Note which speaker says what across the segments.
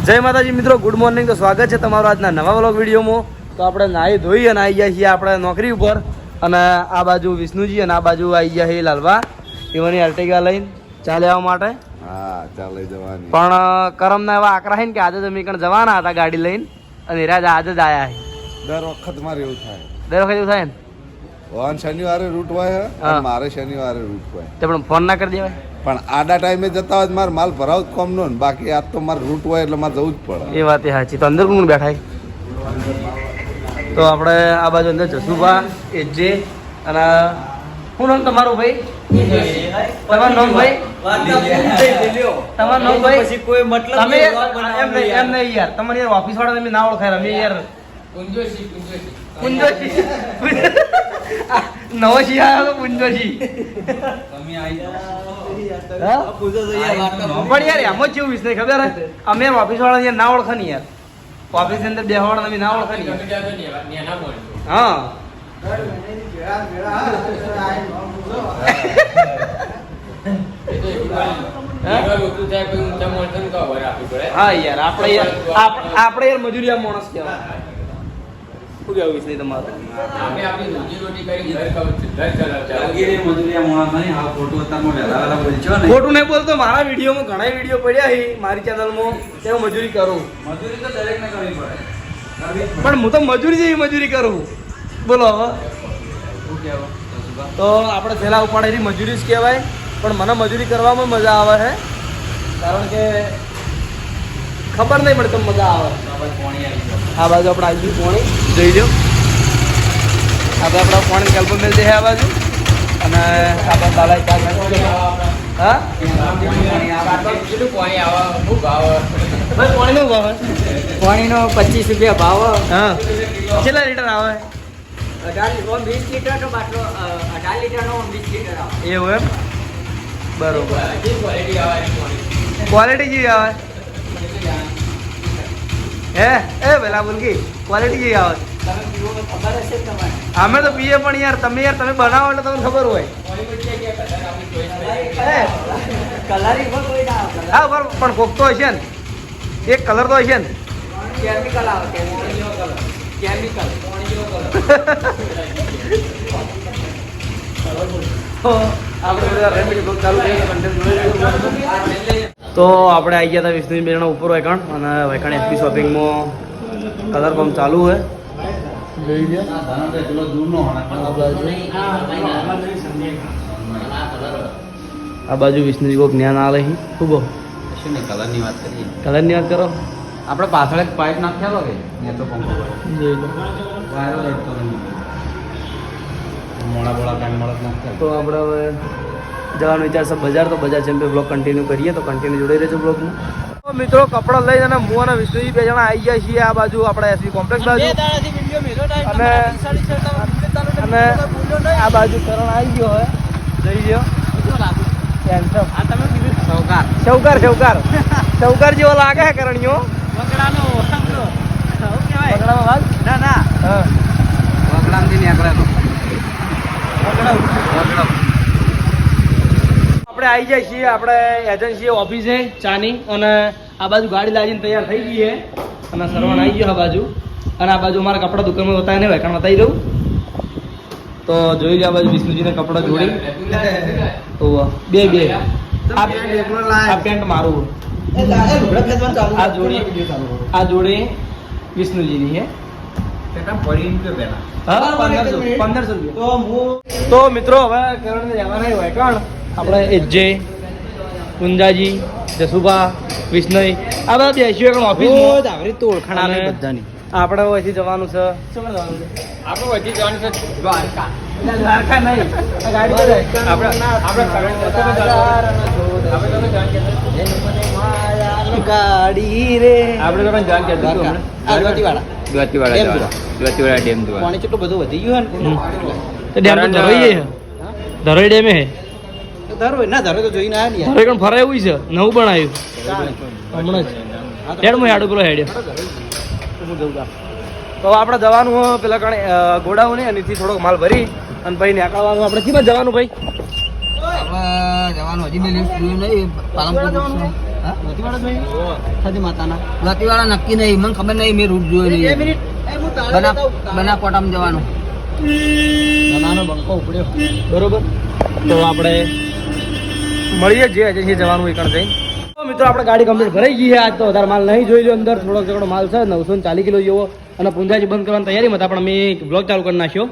Speaker 1: જય માતાજી મિત્રો, ગુડ મોર્નિંગ. તો સ્વાગત છે તમારું આજના નવા વ્લોગ વિડીયોમાં. તો આપણે નાહી ધોઈ અને આવી ગયા છીએ આપણે નોકરી ઉપર. અને આ બાજુ વિષ્ણુજી અને આ બાજુ આવી ગયા છે લાલવા એવાની અર્ટિગા લઈને ચા લેવા માટે.
Speaker 2: હા, ચા લઈ જવાની.
Speaker 1: પણ કરમના એવા આકરા છે ને કે આજે તમે કણ જવાના હતા ગાડી લઈને અને રાજ આજે જ આયા છે.
Speaker 2: દર વખત મારે એવું થાય.
Speaker 1: દર વખત એવું થાય ને.
Speaker 2: વાહન શનિવારે રૂટ હોય અને મારે શનિવારે રૂટ હોય.
Speaker 1: તે પણ ફોન ના કરી દેવાય.
Speaker 2: પણ આડા ટાઈમે જતા હોય મારે માલ ભરાવ જ કોમ નો ને. બાકી આજ તો મારે રૂટ હોય એટલે મારે જવું જ પડે.
Speaker 1: એ વાત એ સાચી. તો અંદર કોણ બેઠા છે? તો આપણે આ બાજુ અંદર જસુભા એજે અને શું નામ તમારું ભાઈ? તમારું નામ ભાઈ? તમારું નામ ભાઈ? પછી કોઈ મતલબ તમે એમ નહીં યાર, તમારી યાર ઓફિસ વાળા તમે ના ઓળખાય. અમે યાર કુંજોશી નવો શી આવ્યો તો કુંજોશી. પણ યાર એમ જ જેવું વિષય ખબર હે, અમે ઓફિસ વાળા યાર ના ઓળખા નહીં યાર. ઓફિસ ની અંદર બે વાળા તમે ના ઓળખા નહીં. હા હા યાર, આપણે યાર મજૂરિયા માણસ કહેવાય. શું કેવું વિષય તમારું? ખોટું નહીં બોલતો. મારા વિડીયોમાં ઘણા વિડીયો પડ્યા છે મારી ચેનલમાં કે હું મજૂરી કરું. મજૂરી તો દરેકને કરવી પડે, પણ હું તો મજૂરી જેવી મજૂરી કરું. બોલો હવે શું કહેવું? તો આપણે છેલ્લા ઉપાડેલી મજૂરી જ કહેવાય. પણ મને મજૂરી કરવામાં મજા આવે છે, કારણ કે ખબર નહીં પડે તો મજા આવે. આ બાજુ આપણે આવી પોણી જોઈ લો. આપણે આપણા પોણી કેલ્પો મેળ દે આ બાજુ. અને આ બાજુ દાદા ચા હા પાણીનો ભાવ
Speaker 3: પાણીનો 25 રૂપિયા ભાવ.
Speaker 1: હા, કેટલા લીટર આવે?
Speaker 3: 20 લીટરનો બાટલો, 18 લીટરનો 20 લીટર આવે.
Speaker 1: એવું એમ? બરોબર. ક્વોલિટી જેવી આવે હે? એ પેલા બોલકી ક્વોલિટી જેવી આવે.
Speaker 3: ખબર હશે તમારે?
Speaker 1: અમે તો પીએ પણ યાર તમે બનાવો એટલે તમને ખબર હોય.
Speaker 3: કલરિંગ પણ કોઈ ના આવે.
Speaker 1: હા બરાબર, પણ કોક તો હશે ને, એક કલર તો હશે ને.
Speaker 3: કેમિકલ આવે, કેમિકલ. તો આપણે આવી ગયા હતા વિષ્ણુ બેના ઉપર વૈકણ, અને વૈકણ એસપી શોપિંગમાં કલર પંપ ચાલુ હોય. આ બાજુ વિષ્ણુજી કોઈ જ્ઞાન આવે છે. શું કહો? કલરની વાત કરીએ.
Speaker 1: કલરની વાત કરો.
Speaker 3: આપણે પાછળ એક પાઇપ નાખ્યા કે ને તો પંપ
Speaker 1: જોઈ લો.
Speaker 3: વાયરો લેતો મોડા કામ મળત નાખ્યા.
Speaker 1: તો આપણે હવે જવાનું વિચાર છે બજાર. તો બજાર ચેમ્પિયન બ્લોગ કન્ટિન્યુ કરીએ, તો કન્ટિન્યુ જોડાઈ રહેજો બ્લોગમાં. તો મિત્રો કપડાં લઈને અને હું અને વિષ્ણુજી બે જણા આવી ગયા છીએ આ બાજુ આપણે એસવી કોમ્પ્લેક્સ બાજુ. અને આ બાજુ કરણ આવી ગયો હોય, જઈ ગયો. ચૌકાર જેવો લાગે છે કરણીઓ. આપણે આવી જાય છીએ આપણે એજન્સી ઓફિસે ચાની, અને આ બાજુ ગાડી લાવીને તૈયાર થઈ ગઈ છે. અને સરવણ આવી ગયો આ બાજુ. અને આ બાજુ અમારા કપડા દુકાનમાં બતાવી ને વેકણ બતાવી દઉં. તો જોઈ લો આ બાજુ વિષ્ણુજીને કપડા જોડી. તો બે આ પેન્ટ મારું. આ જોડી વિષ્ણુજીની છે. 1500 રૂપિયા. તો મિત્રો હવે કરણ જવાના હોય કણ આપણે એજે કુંજાજી જસુભા વિષ્ણુ આ બધા બેસ્યું કણ ઓફિસ તો ઓળખાણ બધાની. આપણે અહીંથી જવાનું છે. શું જવાનું છે? આપણે અહીંથી જવાનું છે દ્વારકા. દ્વારકા નહીં, ગાડી રે આપણે તો જાણ કે દ્વારકા ડેમ પાણી કેટલું બધું વધી ગયું ને. ડેમ તો ધરોઈ ડેમે હે. ધરોઈ ના ધરોઈ તો જોઈને આવ્યા ને. ધરોઈ કણ ફરાય એવું છે, નવું બનાવ્યું હમણાં જ. હેડ હું હેડું પેલો હેડ્યો. તો આપણે જવાનું પેલા કણ ગોડાઉન એનીથી થોડોક માલ ભરી અને ભાઈ નીકળવાનું. આપણે કીમાં જવાનું ભાઈ?
Speaker 3: જવાનું હજી બે લિસ્ટ નહીં, પાલનપુર.
Speaker 4: ગતિવાળા નક્કી નહીં, મને ખબર નહીં, મેં રૂટ જોયો નહીં. બનાસકાંઠામાં જવાનું.
Speaker 1: નાનો બંકો ઉપડ્યો બરોબર. તો આપણે મળીએ જે અજય જવાનું એકણ જઈ. તો મિત્રો આપણે ગાડી કમ્પ્લીટ ભરાઈ ગઈ છે. આજ તો વધારે માલ નહીં જોઈ લો, અંદર થોડોક ઝઘડો માલ છે 940 કિલો જેવો, અને પુંજાજી બંધ કરવાની તૈયારીમાં હતા, પણ મેં બ્લોગ ચાલુ કરી નાખ્યો.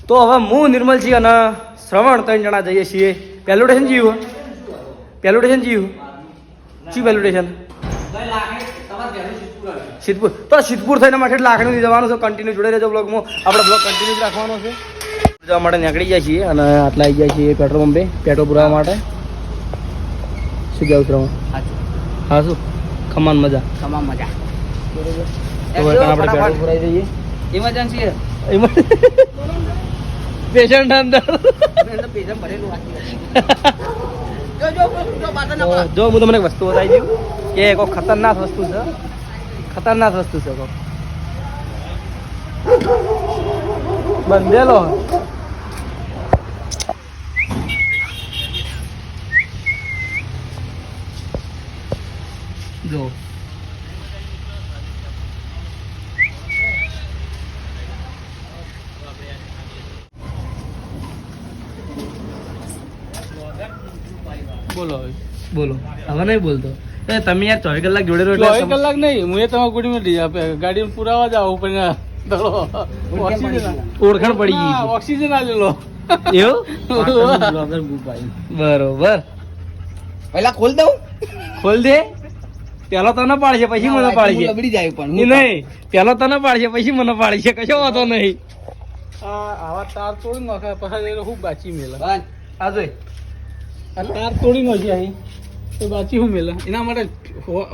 Speaker 1: તો હવે હું નિર્મલજી અને શ્રવણ 3 જણા જઈએ છીએ. પહેલું સ્ટેશન જીવું, પહેલું સ્ટેશન જીવું શું પહેલું સ્ટેશન સિદ્ધપુર. તો સિદ્ધપુર થઈને માટે લાખણી જવાનું છે. કન્ટિન્યુ જોડે રહેજો બ્લોગમાં, આપણે બ્લોગ કન્ટિન્યુ જ રાખવાનો છે. જવા માટે નીકળી જાય છીએ અને આટલા આવી જાય છીએ પેટ્રોલ પંપે પેટ્રોલ પુરાવા માટે. શું કહેવું શ્રવણ? હા શું ખમાન મજા
Speaker 4: તમામ મજા.
Speaker 1: તો હવે આપણે પેટ્રોલ પુરાવી દઈએ.
Speaker 4: ઇમરજન્સી
Speaker 1: પેશન્ટ અંદર જો હું તમને એક વસ્તુ બતાવી દઉં કે કોઈ ખતરનાક વસ્તુ છે, ખતરનાક વસ્તુ છે. કોઈ બંધેલો જો બોલો બોલો હવે નહીં બોલતો. એ તમે યાર 24 કલાક જોડે રહો.
Speaker 5: 24 કલાક નહીં, હું એ તમારા ગુડીમાં ગાડી પુરાવા જાવ પણ
Speaker 1: ઓળખાણ પડી ગઈ છે.
Speaker 5: ઓક્સિજન આલેલો
Speaker 1: એવું બરોબર.
Speaker 4: પહેલા ખોલ દઉં.
Speaker 1: ખોલ દે. પેલો તને પાડશે પછી મને પાડશે.
Speaker 4: લબડી જાય પણ
Speaker 1: એ નહીં, પેલો તને પાડશે પછી મને પાડશે, કશો વાંધો નહીં.
Speaker 5: આવા તાર તોડી નાખે પછી હું બાચી મેલા.
Speaker 1: આ જોઈ
Speaker 5: આ તાર તોડી નાખી અહીં તો બાચી હું મેલા. એના માટે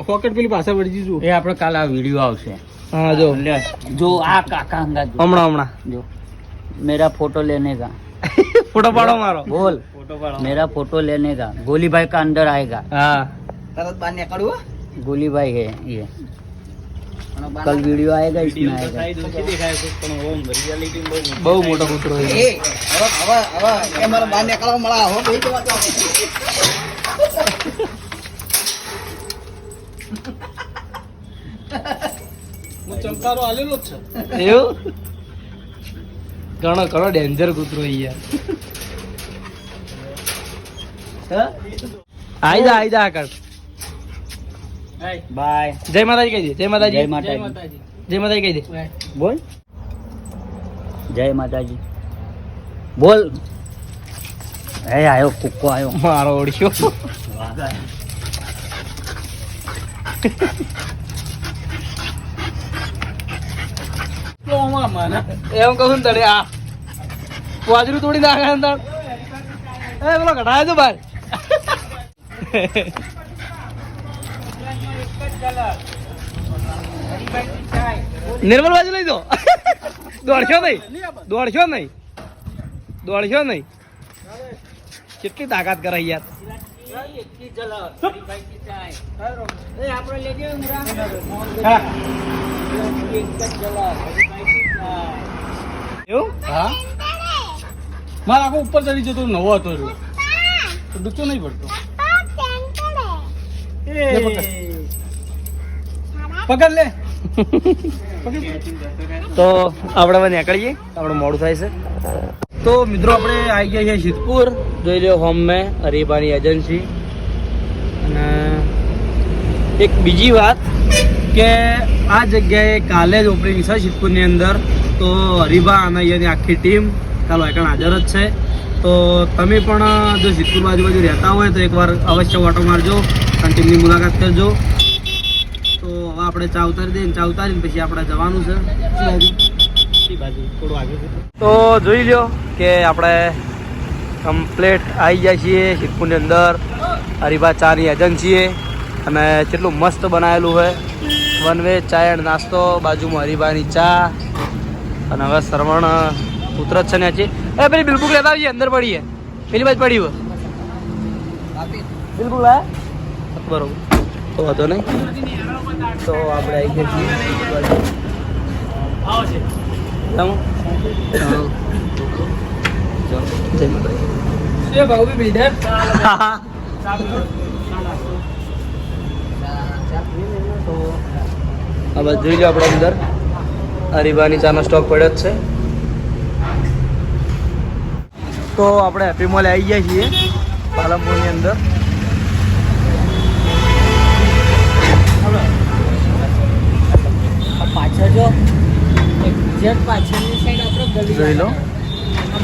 Speaker 5: હોકટ પેલી પાછા વળજી જુઓ.
Speaker 4: એ આપણે કાલે આ વિડીયો આવશે.
Speaker 1: હા જો
Speaker 4: જો આ કાકા અંગાત
Speaker 1: હમણાં હમણાં
Speaker 4: जो मेरा फोटो लेने का
Speaker 1: ફોટો પાડો મારો.
Speaker 4: बोल मेरा फोटो लेने का गोली भाई का अंदर आएगा.
Speaker 1: હા
Speaker 4: तरत बाहर निकलूँ. गोली भाई है ये. कल वीडियो आएगा इसमें आएगा.
Speaker 1: બહુ મોટો કૂતરો છે.
Speaker 4: ए अब कैमरा बाहर निकलवा मळा हो भाई तो
Speaker 5: હું ચમકારો આલેલો જ છે.
Speaker 1: એવું ઘણો ઘણો ડેન્જર કૂતરો યાર. આઈ જા આગળ.
Speaker 4: बाय.
Speaker 1: જય માતાજી કહી દે. જય માતાજી.
Speaker 4: जय माताजी.
Speaker 1: જય માતાજી કહી દે.
Speaker 4: बोल जय माताजी बोल. ए आयो कुक्को आयो.
Speaker 1: મારો ઓળખ્યો.
Speaker 5: તો આમાં માને
Speaker 1: એમ કહું તડે આ વાજરું તોડી નાખે અંદર. એ પેલો ઘટાય તો બાર. નિર્મલ બાજુ લઈ દો. દોડશો નહીં, દોડશો નહીં, દોડશો નહીં. કેટલી તાકાત કરાય યાર. હા. એવું
Speaker 5: હા મારા આખો ઉપર ચડી જતો નવો હતો રહ્યો તો ડૂચો નહીં પડતો. પકડ લે.
Speaker 1: તો આપણે હવે નીકળીએ, આપણે મોડું થાય છે. તો મિત્રો આપણે આવી ગયા છીએ સિદ્ધપુર. જોઈ લો હોમ મેં હરીબાની એજન્સી. અને એક બીજી વાત કે આ જગ્યાએ કાલે જ ઓપનિંગ છે સિદ્ધપુરની અંદર. તો હરીબા અને અહીંયાની આખી ટીમ કાલે એકણ હાજર જ છે. તો તમે પણ જો સિદ્ધપુર આજુબાજુ રહેતા હોય તો એકવાર અવશ્ય ઓટો મારજો અને ટીમની મુલાકાત કરજો. તો હવે આપણે ચા ઉતારી દઈએ, ચા ઉતારીને પછી આપણે જવાનું છે. તો જોઈ લો કે આપણે કમ્પ્લેટ આવી જાય છીએ સિદ્ધપુરની અંદર. હરીબા ચાની એજન્સીએ અને કેટલું મસ્ત બનાવેલું હોય. વન વે ચાય એન્ડ નાસ્તો, બાજુમાં હરીબાની ચા. અને હવે શ્રવણ ઉતર જ છે ને છે. એ પેલી બિલકુલ લેતા આવીએ, અંદર પડીએ. પેલી બાજુ પડી હોય બિલકુલ. હા બરોબર, તો વાંધો નહીં. તો આપણે આવી ગયા છીએ
Speaker 3: તો આ બાજુ જોઈ લો આપણે અંદર હરીબાની ચાનો સ્ટોક પડ્યો જ છે. તો આપણે હેપી મોલ આવી ગયા છીએ પાલનપુરની અંદર.
Speaker 4: પાછળ જો એક્ઝેક્ટ પાછળની સાઈડ આપણે ગલી
Speaker 3: જોઈ લો.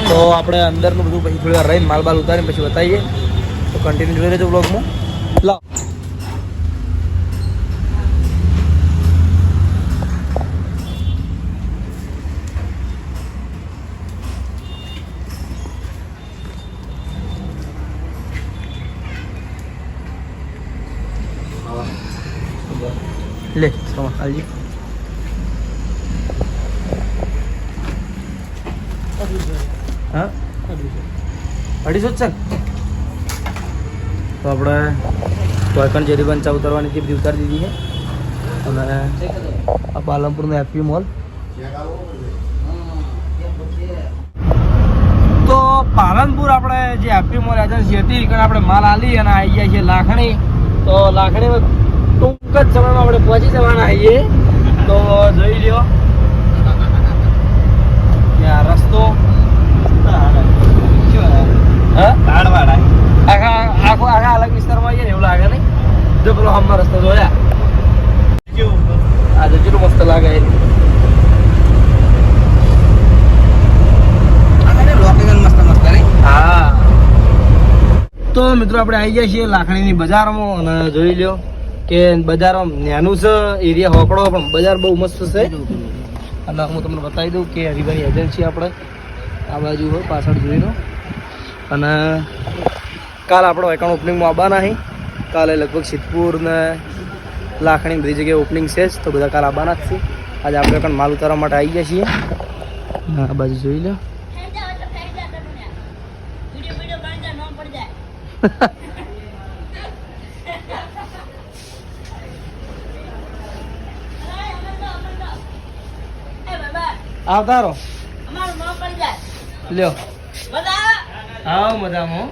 Speaker 3: તો આપણે અંદરનું બધું પછી થોડી વાર રહીને માલ બાલ ઉતારીને પછી બતાવીએ. તો કન્ટિન્યુ જોઈ રહેજો બ્લોગમાં. લાવ લે સમા આલજી. હા 250 જ છે ને? તો આપણે વાયકણ જેરી બંચા ઉતારવાની હતી બધી ઉતારી દીધી છે. અને આ પાલનપુરનો હેપી મોલ. તો પાલનપુર આપણે જે હેપી મોલ એજન્સી હતી એ આપણે માલ આલી અને આવી ગયા છીએ લાખણી. તો લાખણીમાં ટૂંક જ સમયમાં આપણે પહોંચી જવાના આવીએ. તો જોઈ લ્યો કે આ રસ્તો આખા અલગ વિસ્તારમાં આવીએ ને એવું લાગે નહીં. જો પેલો હમણાં રસ્તો જોયા આ તો કેટલું મસ્ત લાગે. હા તો મિત્રો આપણે આવી ગયા છીએ લાખણીની બજારમાં અને જોઈ લ્યો કે બજારમાં નાનું છે એરિયા હોકડો પણ બજાર બહુ મસ્ત છે. અને હું તમને બતાવી દઉં કે હરિભાઈ એજન્સી આપણે આ બાજુ હોય પાછળ જોઈ લો. અને કાલ આપણો એકાઉન્ટ ઓપનિંગમાં આવવાના અહીં. કાલે લગભગ સિદ્ધપુર ને લાખણી બધી જગ્યાએ ઓપનિંગ છે જ. તો બધા કાલ આવવાના જ છે. આજે આપણે પણ માલ ઉતારવા માટે આવી ગયા છીએ. આ બાજુ જોઈ લો. આવતા રહો લ્યો. હા મજામાં.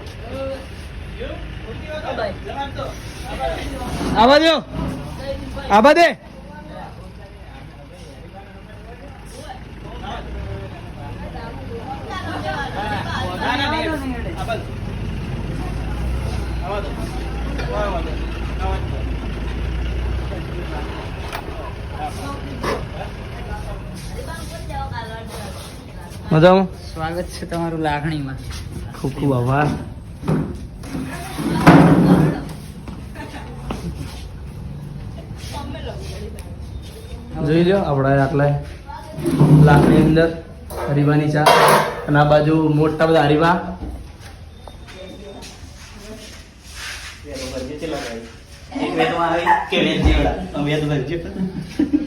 Speaker 3: આવા દો આવા દે. મજામાં.
Speaker 4: સ્વાગત છે તમારું લાખણીમાં.
Speaker 3: ખૂબ ખૂબ આભાર. જોઈ લો આપણે આટલા લાખની અંદર હરીવાની ચા અને આ બાજુ મોટા બધા હરીવા.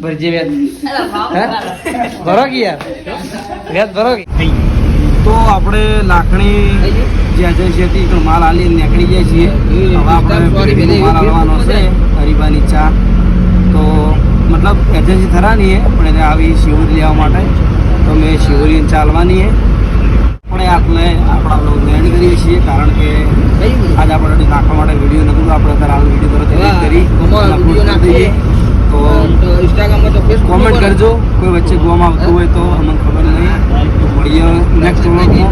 Speaker 3: ભરજી વ્યાજ ભરો કે યાર વ્યાજ ભરો કે. તો આપણે લાખણી જે એજન્સી હતી તો માલ આલી નીકળી જાય છીએ. હવે આપણે માલ આવવાનો છે હરીબાની ચા. તો મતલબ એજન્સી થરાની હે પણ એને આવી શિવરી લેવા માટે. તો મેં શિવરી ચાલવાની હે. આપણે આપણે આપણા બ્લોગ એન્ડ કરીએ છીએ કારણ કે આજે આપણે નાખવા માટે વિડીયો નતું. આપણે અત્યારે હાલ વિડીયો તરત કરી તો ઇન્સ્ટાગ્રામમાં તો કોમેન્ટ કરજો. કોઈ વચ્ચે ગોવામાં આવતું હોય તો અમને ખબર નહીં. તો મળીએ નેક્સ્ટ વ્લોગમાં.